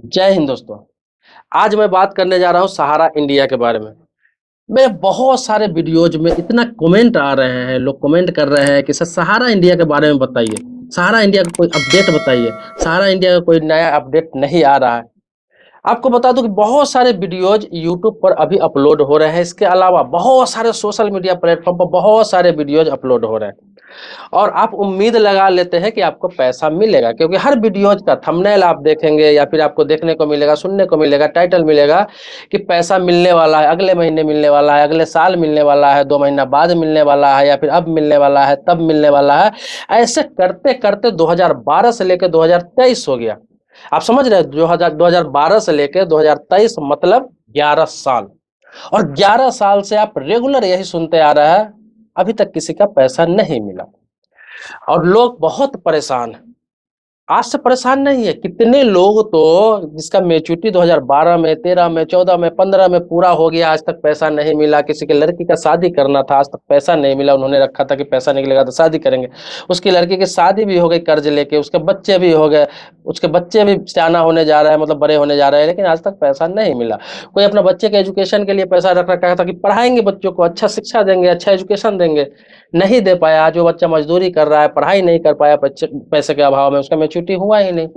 जय हिंद दोस्तों। आज मैं बात करने जा रहा हूँ सहारा इंडिया के बारे में। मेरे बहुत सारे वीडियोज में इतना कमेंट आ रहे हैं, लोग कमेंट कर रहे हैं कि सर सहारा इंडिया के बारे में बताइए, सहारा इंडिया का कोई अपडेट बताइए। सहारा इंडिया का कोई नया अपडेट नहीं आ रहा है। आपको बता दूं कि बहुत सारे वीडियोज यूट्यूब पर अभी अपलोड हो रहे हैं। इसके अलावा बहुत सारे सोशल मीडिया प्लेटफॉर्म पर बहुत सारे वीडियोज अपलोड हो रहे हैं और आप उम्मीद लगा लेते हैं कि आपको पैसा मिलेगा, क्योंकि हर वीडियोज का थंबनेल आप देखेंगे या फिर आपको देखने को मिलेगा, सुनने को मिलेगा, टाइटल मिलेगा कि पैसा मिलने वाला है, अगले महीने मिलने वाला है, अगले साल मिलने वाला है, 2 महीना बाद मिलने वाला है, या फिर अब मिलने वाला है, तब मिलने वाला है। ऐसे करते करते 2012 से लेकर 2023 हो गया। आप समझ रहे हैं, 2012 से लेकर 2023 मतलब 11 साल। और 11 साल से आप रेगुलर यही सुनते आ रहे हैं, अभी तक किसी का पैसा नहीं मिला और लोग बहुत परेशान हैं। आज से परेशान नहीं है, कितने लोग तो जिसका मैच्योरिटी 2012 में, 13 में, 14 में, 15 में पूरा हो गया, आज तक पैसा नहीं मिला। किसी के लड़की का शादी करना था, आज तक पैसा नहीं मिला। उन्होंने रखा था कि पैसा निकलेगा तो शादी करेंगे। उसकी लड़की की शादी भी हो गई कर्ज लेके, उसके बच्चे भी हो गए, उसके बच्चे भी सयाना होने जा रहा है, मतलब बड़े होने जा रहे हैं, लेकिन आज तक पैसा नहीं मिला। कोई अपना बच्चे के एजुकेशन के लिए पैसा रख रखा था कि पढ़ाएंगे बच्चों को, अच्छा शिक्षा देंगे, अच्छा एजुकेशन देंगे, नहीं दे पाया। आज वो बच्चा मजदूरी कर रहा है, पढ़ाई नहीं कर पाया पैसे के अभाव में, उसका मैच्योरिटी हुआ ही नहीं।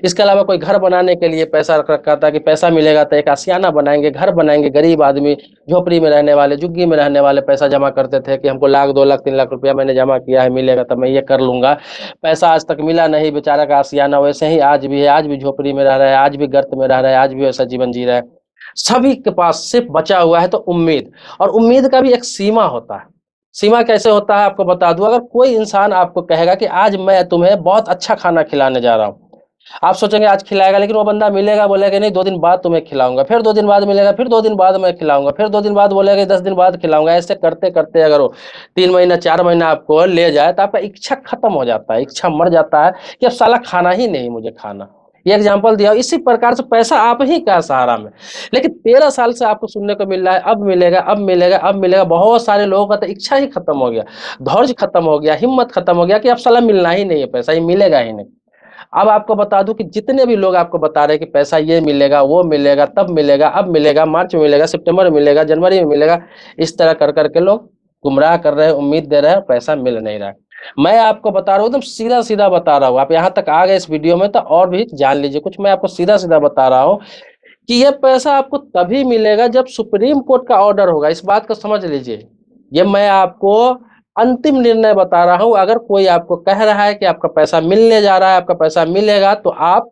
इसके अलावा कोई घर बनाने के लिए पैसा रख रखा था कि पैसा मिलेगा तो एक आशियाना बनाएंगे, घर बनाएंगे। गरीब आदमी, झोपड़ी में रहने वाले, झुग्गी में रहने वाले पैसा जमा करते थे कि हमको लाख, 2 लाख, 3 लाख रुपया मैंने जमा किया है, मिलेगा तो मैं ये कर लूंगा। पैसा आज तक मिला नहीं, बेचारा का आशियाना वैसे ही आज भी है, आज भी झोपड़ी में रह रहा है, आज भी गर्त में रह रहा है, आज भी वैसा जीवन जी रहा है। सभी के पास सिर्फ बचा हुआ है तो उम्मीद। और उम्मीद का भी एक सीमा होता है। सीमा कैसे होता है आपको बता दूं। अगर कोई इंसान आपको कहेगा कि आज मैं तुम्हें बहुत अच्छा खाना खिलाने जा रहा हूँ, आप सोचेंगे आज खिलाएगा, लेकिन वो बंदा मिलेगा, बोलेगा नहीं 2 दिन बाद तुम्हें खिलाऊंगा, फिर 2 दिन बाद मिलेगा, फिर 2 दिन बाद मैं खिलाऊंगा, फिर 2 दिन बाद बोलेगा 10 दिन बाद खिलाऊंगा। ऐसे करते करते अगर वो 3 महीना 4 महीना आपको ले जाए तो आपका इच्छा खत्म हो जाता है, इच्छा मर जाता है कि अब साला खाना ही नहीं मुझे खाना। ये एग्जाम्पल दिया। इसी प्रकार से पैसा आप ही का सहारा में, लेकिन 13 साल से आपको सुनने को मिल रहा है अब मिलेगा, अब मिलेगा, अब मिलेगा। बहुत सारे लोगों का तो इच्छा ही खत्म हो गया, धैर्य खत्म हो गया, हिम्मत खत्म हो गया कि अब साला मिलना ही नहीं है, पैसा ही मिलेगा ही नहीं। अब आपको बता दूं कि जितने भी लोग आपको बता रहे हैं कि पैसा ये मिलेगा, वो मिलेगा, तब मिलेगा, अब मिलेगा, मार्च में मिलेगा, सितंबर में मिलेगा, जनवरी में मिलेगा, इस तरह कर करके लोग गुमराह कर रहे हैं, उम्मीद दे रहे हैं, पैसा मिल नहीं रहा है। मैं आपको बता रहा हूँ, एकदम सीधा सीधा बता रहा हूँ। आप यहाँ तक आ गए इस वीडियो में तो और भी जान लीजिए कुछ। मैं आपको सीधा सीधा बता रहा हूँ कि ये पैसा आपको तभी मिलेगा जब सुप्रीम कोर्ट का ऑर्डर होगा। इस बात को समझ लीजिए। ये मैं आपको अंतिम निर्णय बता रहा हूं। अगर कोई आपको कह रहा है कि आपका पैसा मिलने जा रहा है, आपका पैसा मिलेगा, तो आप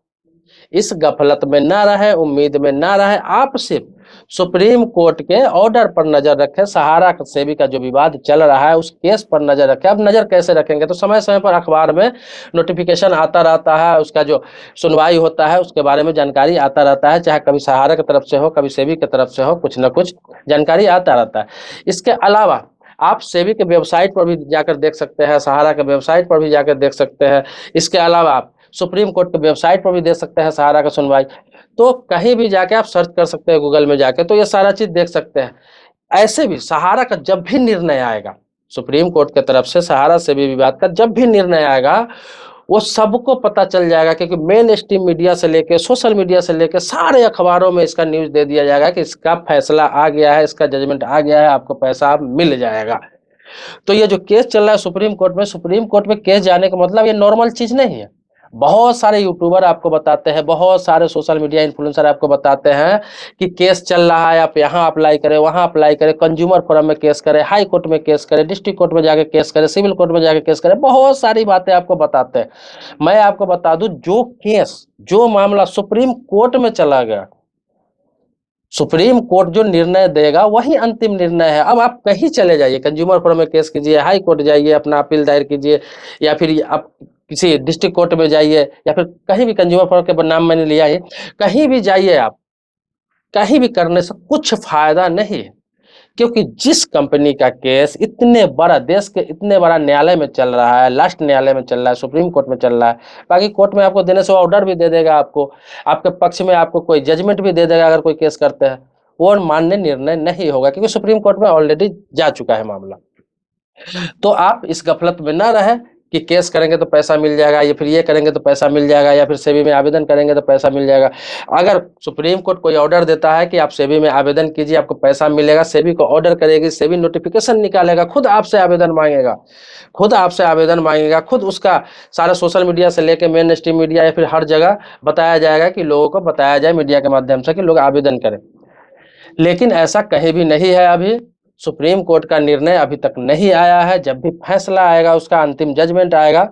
इस गफलत में ना रहे, उम्मीद में ना रहे। आप सिर्फ सुप्रीम कोर्ट के ऑर्डर पर नजर रखें। सहारा सेबी का जो विवाद चल रहा है उस केस पर नजर रखें। अब नजर कैसे रखेंगे, तो समय समय पर अखबार में नोटिफिकेशन आता रहता है, उसका जो सुनवाई होता है उसके बारे में जानकारी आता रहता है, चाहे कभी सहारा की तरफ से हो, कभी सेबी की तरफ से हो, कुछ ना कुछ जानकारी आता रहता है। इसके अलावा आप सेबी के वेबसाइट पर भी जाकर देख सकते हैं, सहारा के वेबसाइट पर भी जाकर देख सकते हैं। इसके अलावा आप सुप्रीम कोर्ट के वेबसाइट पर भी देख सकते हैं सहारा का सुनवाई। तो कहीं भी जाके आप सर्च कर सकते हैं गूगल में जाके, तो ये सारा चीज देख सकते हैं। ऐसे भी सहारा का जब भी निर्णय आएगा, सुप्रीम कोर्ट की तरफ से सहारा से भी विवाद का जब भी निर्णय आएगा, वो सबको पता चल जाएगा, क्योंकि मेन स्ट्रीम मीडिया से लेके, सोशल मीडिया से लेके सारे अखबारों में इसका न्यूज दे दिया जाएगा कि इसका फैसला आ गया है, इसका जजमेंट आ गया है, आपको पैसा अब मिल जाएगा। तो ये जो केस चल रहा है सुप्रीम कोर्ट में, सुप्रीम कोर्ट में केस जाने का मतलब ये नॉर्मल चीज नहीं है। बहुत सारे यूट्यूबर आपको बताते हैं, बहुत सारे सोशल मीडिया इन्फ्लुएंसर आपको बताते हैं कि केस चल रहा है, आप यहाँ अप्लाई करें, वहाँ अप्लाई करें, कंज्यूमर फोरम में केस करें, हाई कोर्ट में केस करें, डिस्ट्रिक्ट कोर्ट में जाके केस करें, सिविल कोर्ट में जाके केस करें, बहुत सारी बातें आपको बताते हैं। मैं आपको बता दूं, जो केस, जो मामला सुप्रीम कोर्ट में चला गया, सुप्रीम कोर्ट जो निर्णय देगा वही अंतिम निर्णय है। अब आप कहीं चले जाइए, कंज्यूमर फोरम में केस कीजिए, हाई कोर्ट जाइए, अपना अपील दायर कीजिए, या फिर आप किसी डिस्ट्रिक्ट कोर्ट में जाइए, या फिर कहीं भी कंज्यूमर फोरम के नाम मैंने लिया है, कहीं भी जाइए आप, कहीं भी करने से कुछ फायदा नहीं है। क्योंकि जिस कंपनी का केस इतने बड़ा, देश के इतने बड़ा न्यायालय में चल रहा है, लास्ट न्यायालय में चल रहा है, सुप्रीम कोर्ट में चल रहा है, बाकी कोर्ट में आपको देने से ऑर्डर भी दे देगा, आपको आपके पक्ष में आपको कोई जजमेंट भी दे देगा अगर कोई केस करते हैं, वो मान्य निर्णय नहीं होगा, क्योंकि सुप्रीम कोर्ट में ऑलरेडी जा चुका है मामला। तो आप इस गफलत में ना रहे कि केस करेंगे तो पैसा मिल जाएगा, या फिर ये करेंगे तो पैसा मिल जाएगा, या फिर सेबी में आवेदन करेंगे तो पैसा मिल जाएगा। अगर सुप्रीम कोर्ट कोई ऑर्डर देता है कि आप सेबी में आवेदन कीजिए आपको पैसा मिलेगा, सेबी को ऑर्डर करेगी, सेबी नोटिफिकेशन निकालेगा, खुद आपसे आवेदन मांगेगा, खुद आपसे आवेदन मांगेगा, खुद उसका सारा सोशल मीडिया से लेकर मेन स्ट्रीम मीडिया या फिर हर जगह बताया जाएगा कि लोगों को बताया जाए मीडिया के माध्यम से कि लोग आवेदन करें। लेकिन ऐसा कहीं भी नहीं है। अभी सुप्रीम कोर्ट का निर्णय अभी तक नहीं आया है। जब भी फैसला आएगा, उसका अंतिम जजमेंट आएगा,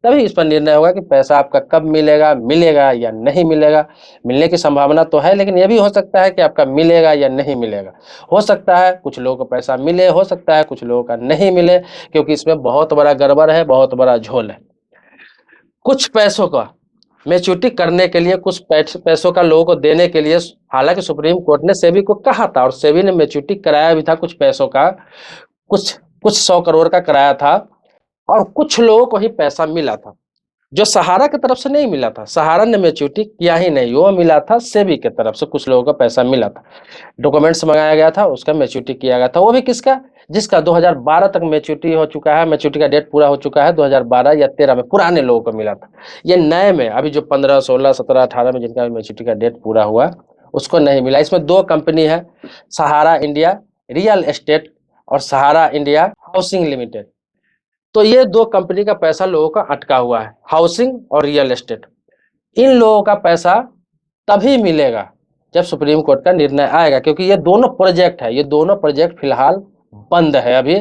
तभी इस पर निर्णय होगा कि पैसा आपका कब मिलेगा, मिलेगा या नहीं मिलेगा। मिलने की संभावना तो है, लेकिन ये भी हो सकता है कि आपका मिलेगा या नहीं मिलेगा। हो सकता है कुछ लोगों को पैसा मिले, हो सकता है कुछ लोगों का नहीं मिले, क्योंकि इसमें बहुत बड़ा गड़बड़ है, बहुत बड़ा झोल है। कुछ पैसों का मैच्योरिटी करने के लिए, कुछ पैसों का लोगों को देने के लिए, हालांकि सुप्रीम कोर्ट ने सेबी को कहा था और सेबी ने मैच्योरिटी कराया भी था कुछ पैसों का, कुछ कुछ 100 करोड़ का कराया था, और कुछ लोगों को ही पैसा मिला था जो सहारा की तरफ से नहीं मिला था। सहारा ने मैच्योरिटी किया ही नहीं, वो मिला था सेबी की तरफ से, कुछ लोगों का पैसा मिला था, डॉक्यूमेंट्स मंगाया गया था, उसका मैच्योरिटी किया गया था। वो भी किसका, जिसका 2012 तक मैच्योरिटी हो चुका है, मैच्योरिटी का डेट पूरा हो चुका है, 2012 या 13 में पुराने लोगों को मिला था। ये नए में अभी जो 15, 16, 17, 18 में जिनका मैच्योरिटी का डेट पूरा हुआ, उसको नहीं मिला। इसमें दो कंपनी है, सहारा इंडिया रियल एस्टेट और सहारा इंडिया हाउसिंग लिमिटेड। तो ये दो कंपनी का पैसा लोगों का अटका हुआ है, हाउसिंग और रियल एस्टेट। इन लोगों का पैसा तभी मिलेगा जब सुप्रीम कोर्ट का निर्णय आएगा, क्योंकि ये दोनों प्रोजेक्ट है, ये दोनों प्रोजेक्ट फिलहाल बंद है। अभी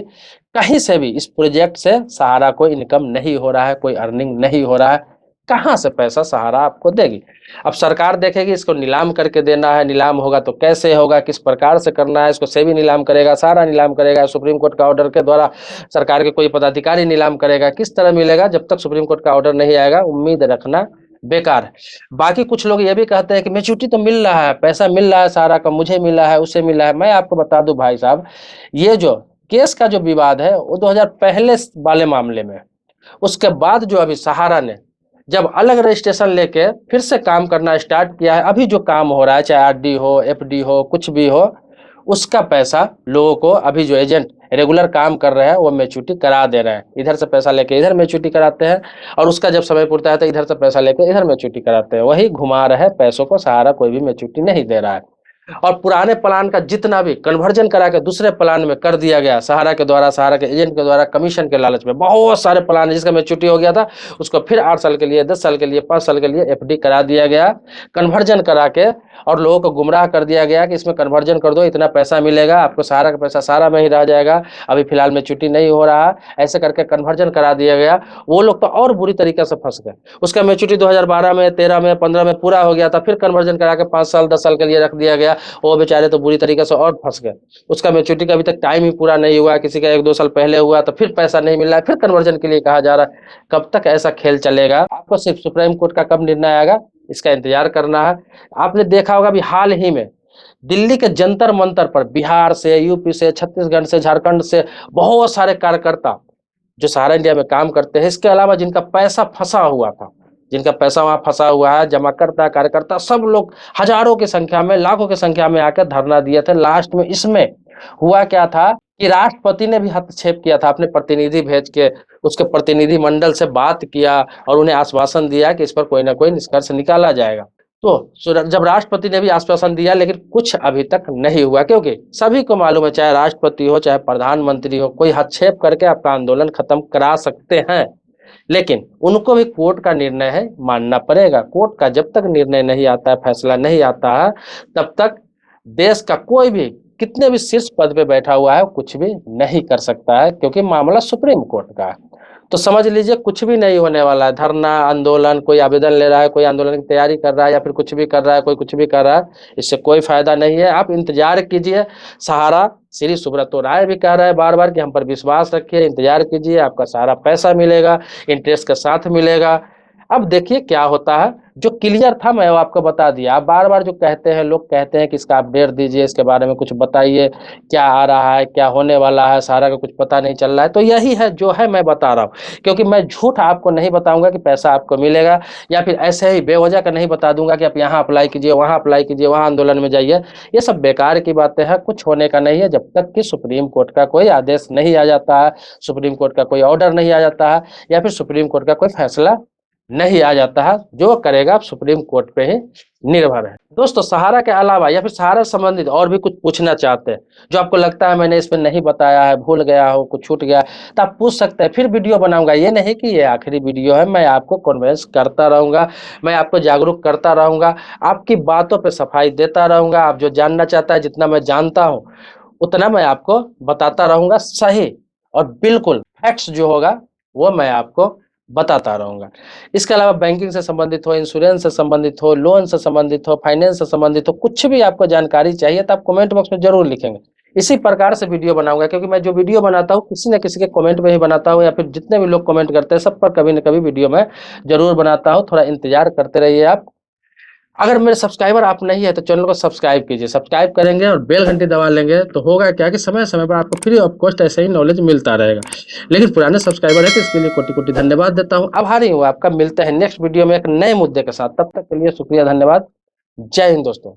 कहीं से भी इस प्रोजेक्ट से सहारा को इनकम नहीं हो रहा है, कोई अर्निंग नहीं हो रहा है। कहाँ से पैसा सहारा आपको देगी? अब सरकार देखेगी, इसको नीलाम करके देना है, नीलाम होगा तो कैसे होगा, किस प्रकार से करना है, इसको सेबी नीलाम करेगा, सहारा नीलाम करेगा, सुप्रीम कोर्ट का ऑर्डर के द्वारा सरकार के कोई पदाधिकारी नीलाम करेगा, किस तरह मिलेगा? जब तक सुप्रीम कोर्ट का ऑर्डर नहीं आएगा उम्मीद रखना बेकार है। बाकी कुछ लोग ये भी कहते हैं कि मैच्योरिटी तो मिल रहा है, पैसा मिल रहा है सहारा का, मुझे मिला है, उसे मिला है। मैं आपको बता दूं भाई साहब, ये जो केस का जो विवाद है वो 2000 पहले वाले मामले में, उसके बाद जो अभी सहारा ने जब अलग रजिस्ट्रेशन लेके फिर से काम करना स्टार्ट किया है, अभी जो काम हो रहा है, चाहे आरडी हो, एफडी हो, कुछ भी हो, उसका पैसा लोगों को अभी जो एजेंट रेगुलर काम कर रहे हैं वो मैच्योरिटी करा दे रहे हैं। इधर से पैसा लेके इधर मैच्योरिटी कराते हैं, और उसका जब समय पूरता है तो इधर से पैसा लेके इधर मैच्योरिटी कराते हैं। वही घुमा रहे पैसों को, सहारा कोई भी मैच्योरिटी नहीं दे रहा है। और पुराने प्लान का जितना भी कन्वर्जन करा के दूसरे प्लान में कर दिया गया सहारा के द्वारा, सहारा के एजेंट के द्वारा, कमीशन के लालच में बहुत सारे प्लान जिसका मैच्योरिटी हो गया था उसको फिर 8 साल के लिए, 10 साल के लिए, 5 साल के लिए एफडी करा दिया गया, कन्वर्जन करा के, और लोगों को गुमराह कर दिया गया कि इसमें कन्वर्जन कर दो, इतना पैसा मिलेगा आपको, सहारा का पैसा सहारा में ही रह जाएगा, अभी फिलहाल मैच्योरिटी नहीं हो रहा। ऐसे करके कन्वर्जन करा दिया गया। वो लोग तो और बुरी तरीके से फंस गए। उसका मैच्योरिटी 2012 में, 13 में, 15 में पूरा हो गया था, फिर कन्वर्जन करा के 5 साल, 10 साल के लिए रख दिया गया। वो बेचारे तो बुरी तरीके से और फंस गए। उसका मैच्योरिटी का अभी तक टाइम ही पूरा नहीं हुआ, किसी का 1-2 साल पहले हुआ तो फिर पैसा नहीं मिल रहा है, फिर कन्वर्जन के लिए कहा जा रहा है। कब तक ऐसा खेल चलेगा? आपको सिर्फ सुप्रीम कोर्ट का कब निर्णय आएगा इसका इंतजार करना है। आपने देखा होगा अभी हाल ही में दिल्ली के जंतर मंतर पर बिहार से, यूपी से, छत्तीसगढ़ से, झारखंड से बहुत सारे कार्यकर्ता जो सहारा इंडिया में काम करते हैं, इसके अलावा जिनका पैसा फंसा हुआ था, जिनका पैसा वहां फंसा हुआ है, जमाकर्ता, कार्यकर्ता, सब लोग हजारों की संख्या में, लाखों की संख्या में आकर धरना दिए थे। लास्ट में इसमें हुआ क्या था कि राष्ट्रपति ने भी हस्तक्षेप किया था, अपने प्रतिनिधि भेज के उसके प्रतिनिधि मंडल से बात किया और उन्हें आश्वासन दिया कि इस पर कोई ना कोई निष्कर्ष निकाला जाएगा। तो जब राष्ट्रपति ने भी आश्वासन दिया, लेकिन कुछ अभी तक नहीं हुआ, क्योंकि सभी को मालूम है, चाहे राष्ट्रपति हो, चाहे प्रधानमंत्री हो, कोई हस्तक्षेप करके आपका आंदोलन खत्म करा सकते हैं, लेकिन उनको भी कोर्ट का निर्णय है मानना पड़ेगा। कोर्ट का जब तक निर्णय नहीं आता है, फैसला नहीं आता है, तब तक देश का कोई भी कितने भी शीर्ष पद पे बैठा हुआ है कुछ भी नहीं कर सकता है, क्योंकि मामला सुप्रीम कोर्ट का है। तो समझ लीजिए कुछ भी नहीं होने वाला है। धरना, आंदोलन, कोई आवेदन ले रहा है, कोई आंदोलन की तैयारी कर रहा है, या फिर कुछ भी कर रहा है, कोई कुछ भी कर रहा है, इससे कोई फायदा नहीं है। आप इंतजार कीजिए। सहारा श्री सुब्रतो राय भी कह रहे हैं बार बार कि हम पर विश्वास रखिए, इंतजार कीजिए, आपका सारा पैसा मिलेगा, इंटरेस्ट के साथ मिलेगा। अब देखिए क्या होता है। जो क्लियर था मैं वो आपको बता दिया। आप बार-बार जो कहते हैं, लोग कहते हैं कि इसका अपडेट दीजिए, इसके बारे में कुछ बताइए, क्या आ रहा है, क्या होने वाला है, सारा का कुछ पता नहीं चल रहा है। तो यही है जो है मैं बता रहा हूँ, क्योंकि मैं झूठ आपको नहीं बताऊँगा कि पैसा आपको मिलेगा, या फिर ऐसे ही बेवजह का नहीं बता दूँगा कि आप यहाँ अप्लाई कीजिए, वहाँ अप्लाई कीजिए, वहाँ आंदोलन में जाइए। ये सब बेकार की बातें हैं, कुछ होने का नहीं है जब तक कि सुप्रीम कोर्ट का कोई आदेश नहीं आ जाता है, सुप्रीम कोर्ट का कोई ऑर्डर नहीं आ जाता है, या फिर सुप्रीम कोर्ट का कोई फैसला नहीं आ जाता है। जो करेगा आप सुप्रीम कोर्ट पे ही निर्भर है। दोस्तों, सहारा के अलावा या फिर सहारा से संबंधित और भी कुछ पूछना चाहते हैं, जो आपको लगता है मैंने इसमें नहीं बताया है, भूल गया हो, कुछ छूट गया, तो आप पूछ सकते हैं, फिर वीडियो बनाऊँगा। ये नहीं कि ये आखिरी वीडियो है, मैं आपको कन्विंस करता रहूँगा, मैं आपको जागरूक करता रहूँगा, आपकी बातों पे सफाई देता रहूँगा। आप जो जानना चाहता है, जितना मैं जानता हूँ, उतना मैं आपको बताता रहूँगा, सही और बिल्कुल फैक्ट्स जो होगा, वो मैं आपको बताता रहूँगा। इसके अलावा बैंकिंग से संबंधित हो, इंश्योरेंस से संबंधित हो, लोन से संबंधित हो, फाइनेंस से संबंधित हो, कुछ भी आपको जानकारी चाहिए तो आप कमेंट बॉक्स में ज़रूर लिखेंगे। इसी प्रकार से वीडियो बनाऊँगा, क्योंकि मैं जो वीडियो बनाता हूँ किसी न किसी के कमेंट में ही बनाता हूँ, या फिर जितने भी लोग कमेंट करते हैं सब पर कभी न कभी वीडियो मैं ज़रूर बनाता हूँ। थोड़ा इंतज़ार करते रहिए आप। अगर मेरे सब्सक्राइबर आप नहीं है तो चैनल को सब्सक्राइब कीजिए। सब्सक्राइब करेंगे और बेल घंटी दबा लेंगे तो होगा क्या कि समय-समय पर आपको फ्री ऑफ कॉस्ट ऐसे ही नॉलेज मिलता रहेगा। लेकिन पुराने सब्सक्राइबर हैं तो इसके लिए कोटि-कोटि धन्यवाद देता हूँ। आभारी हूँ आपका। मिलते हैं नेक्स्ट वीडियो में एक नए मुद्दे के साथ। तब तक के लिए शुक्रिया, धन्यवाद। जय हिंद दोस्तों।